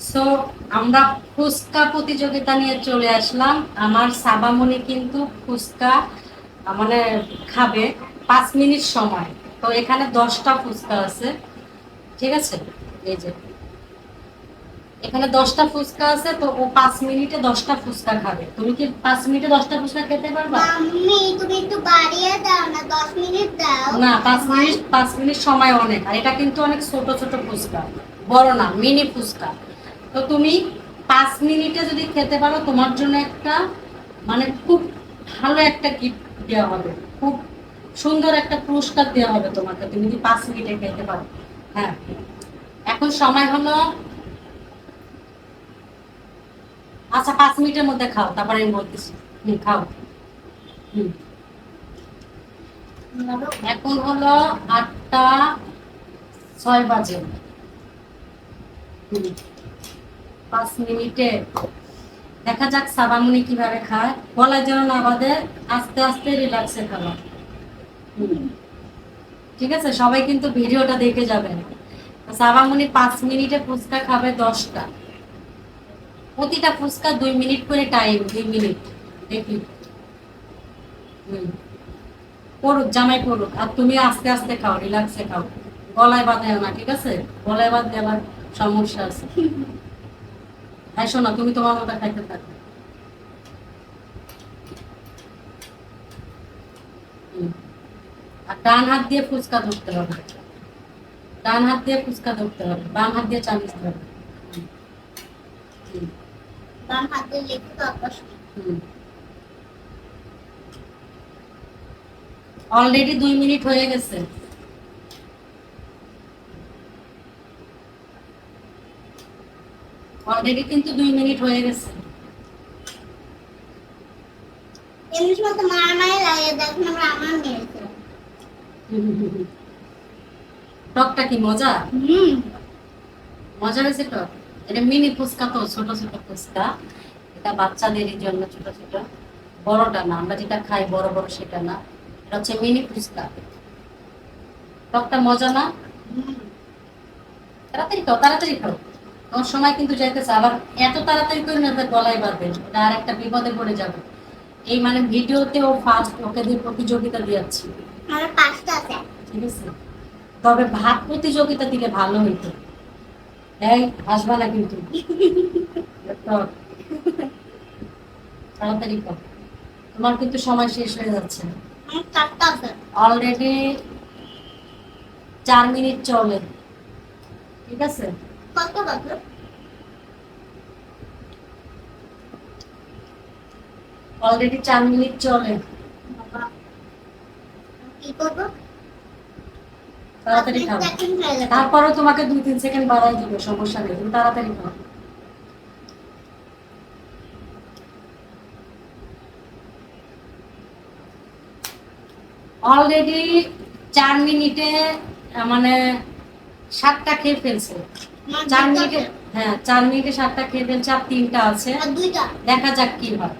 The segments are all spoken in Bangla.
সো আমরা ফুচকা প্রতিযোগিতা নিয়ে চলে আসলাম। আমার সাবামণি কিন্তু ফুচকা মানে খাবে 5 মিনিট সময়। তো এখানে 10টা ফুচকা আছে, ঠিক আছে? এই যে এখানে 10টা ফুচকা আছে, তো ও 5 মিনিটে 10টা ফুচকা খাবে। তুমি কি 5 মিনিটে 10টা ফুচকা খেতে পারবা? মাম্মি তুমি একটু বাড়িয়ে দাও না, 10 মিনিট দাও না, 5 মিনিট, 5 মিনিট সময় অনেক। আর এটা কিন্তু অনেক ছোট ছোট ফুচকা, বড় না, মিনি ফুচকা। তো তুমি 5 মিনিটে যদি খেতে পারো, তোমার জন্য একটা মানে খুব ভালো একটা গিফট দেওয়া হবে, খুব সুন্দর একটা পুরস্কার দেওয়া হবে তোমাকে, তুমি যদি 5 মিনিটে খেতে পারো। হ্যাঁ, এখন সময় হলো, আচ্ছা 5 মিনিটের মধ্যে খাও, তারপরে আমি বলতেছি। খাও। হুম। এখন হলো 8টা 6 বাজে। 5 মিনিটে দেখা যাক সাবামুনি কিভাবে খায়, গলায় যেন না বাঁধে, আস্তে আস্তে রিল্যাক্সে খাবো। ঠিক আছে, সবাই কিন্তু ভিডিওটা দেখে যাবেন। সাবামুনি 5 মিনিটে ফুচকা খাবে 10টা। প্রতিটা ফুচকা 2 মিনিট করে টাইম, 2 মিনিট। দেখি। পড়ুক, জামাই পড়ুক, আর তুমি আস্তে আস্তে খাও, রিল্যাক্সে খাও, গলায় বাঁধেও না, ঠিক আছে? গলায় বাঁধলে আবার সমস্যা আছে। হ্যাঁ শোনা, তুমি তোমার মতো খাইতে থাকো। আর ডান হাত দিয়ে ফুচকা ধরতে হবে, ডান হাত দিয়ে ফুচকা ধরতে হবে, বাম হাত দিয়ে চামিচ ধরবে। বাম হাতে লেখো তো আকাশ। অলরেডি 2 মিনিট হয়ে গেছে। অলরেডি কিন্তু 2 মিনিট হয়ে গেছে। এমনি সময় তো মারামারি লাগে, দেখুন আমরা আমার মেয়েছে। টকটা কি মজা? মজা হয়েছে টক। এটা মিনি ফুচকা, তো ছোট ছোট ফুচকা, এটা বাচ্চাদেরই জন্য ছোট ছোট, বড়টা না, আমরা যেটা খাই বড় বড় সেটা না, এটা হচ্ছে মিনি ফুচকা। টকটা মজা না? তাড়াতাড়ি খাও, তাড়াতাড়ি খাও, তোমার সময় কিন্তু যাইতেছে। আবার এত তাড়াতাড়ি করে না, গলায় বাঁধবে, এটা আর একটা বিপদে পড়ে যাবে। এই মানে ভিডিওতে ও ফার্স্ট, ওকে দিয়ে প্রতিযোগিতা দিয়েছি, আমার 5টা আছে। ঠিক আছে? তবে ভাত প্রতিযোগিতা দিলে ভালো হইতো। এই আসবা না কিন্তু। তাড়াতাড়ি কর, তোমার কিন্তু সময় শেষ হয়ে যাচ্ছে। আমার 4টা আছে। অলরেডি 4 মিনিট চলে, ঠিক আছে? কত কত? অলরেডি 4 মিনিট চলে। বাবা কি করবো? তাড়াতাড়ি খাও, তারপরও তোমাকে 2-3 সেকেন্ড বাড়াই দিবে, সমস্যা নেই, তুমি তাড়াতাড়ি খাও। অলরেডি 4 মিনিটে মানে 7টা খেয়ে ফেলছে। 4 মিনিটে, হ্যাঁ 4 মিনিটে 7টা খেয়ে ফেলছে, আর 3টা আছে। আর 2টা। দেখা যাক কি হয়।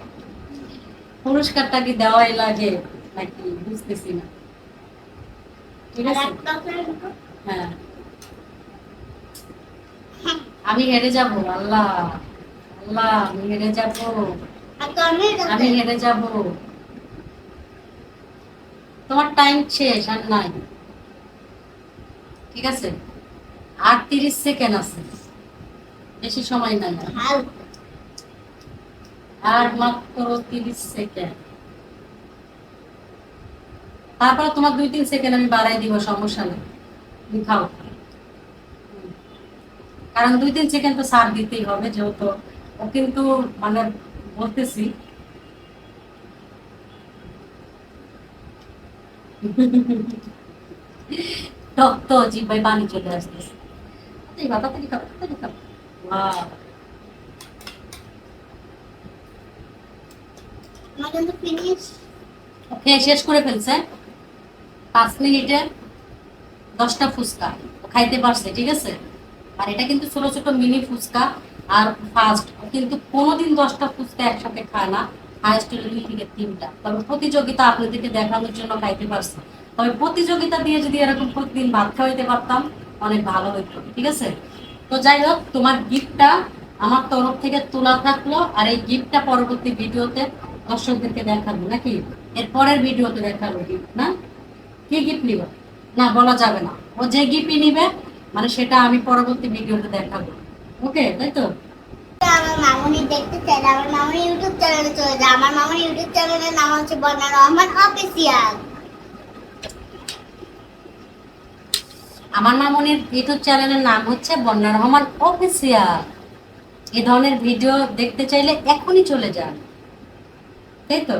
পুরস্কারটা কি দেওয়াই লাগে নাকি বুঝতেছি না, ঠিক আছে? হ্যাঁ, আমি হেরে যাব, আল্লাহ আল্লাহ, আমি হেরে যাব, আমি হেরে যাব। তোমার টাইম শেষ, আর নাই, ঠিক আছে? আর 30 সেকেন্ড আছে, বেশি সময় নাই আর মাত্র 30 সেকেন্ড। তারপর তোমার 2-3 সেকেন্ড আমি বাড়াই দিব, সমস্যা নেই, তুমি খাও। কারণ 2-3 সেকেন্ড তো ছাড় দিতেই হবে, যেহেতু ও কিন্তু মানে বলতেছি। টক তো জিভায় পানি চলে আসতেছে। তাড়াতাড়ি খাও, তাড়াতাড়ি খাও। ওয়াও, ওকে শেষ করে ফেলছে 5 মিনিটে 10টা ফুচকা খাইতে পারছে, ঠিক আছে? আর এটা কিন্তু ছোট ছোট মিনি ফুচকা। আর ফার্স্ট কিন্তু কোনোদিন 10টা ফুচকা একসাথে খায় না, হাইস্ট 2 থেকে 3টা। তবে প্রতিযোগিতা আপনাদেরকে দেখানোর জন্য খাইতে পারছে। তবে প্রতিযোগিতা দিয়ে যদি এরকম প্রতিদিন ভাত খাওয়াইতে পারতাম, অনেক ভালো হইতো, ঠিক আছে? তো যাই হোক, তোমার গিফটটা আমার তরফ থেকে তোলা থাকলো, আর এই গিফটটা পরবর্তী ভিডিওতে দর্শকদেরকে দেখাবো নাকি, এর পরের ভিডিওতে দেখাবো গিফট না। কি গিফট নিবে না বলা যাবে না, ও যে গিফটই নিবে মানে সেটা আমি পরবর্তী ভিডিওতে দেখাবো। ওকে, তাই তো? আমার মামুনি দেখতে চাইলে আমার মামুনি ইউটিউব চ্যানেলে চলে যায়। আমার মামুনি ইউটিউব চ্যানেলের নাম হচ্ছে বন্যা রহমান অফিসিয়াল। আমার মামনির ইউটিউব চ্যানেলের নাম হচ্ছে বন্যা রহমান অফিসিয়াল। এই ধরনের ভিডিও দেখতে চাইলে এখনই চলে যান, তাই তো?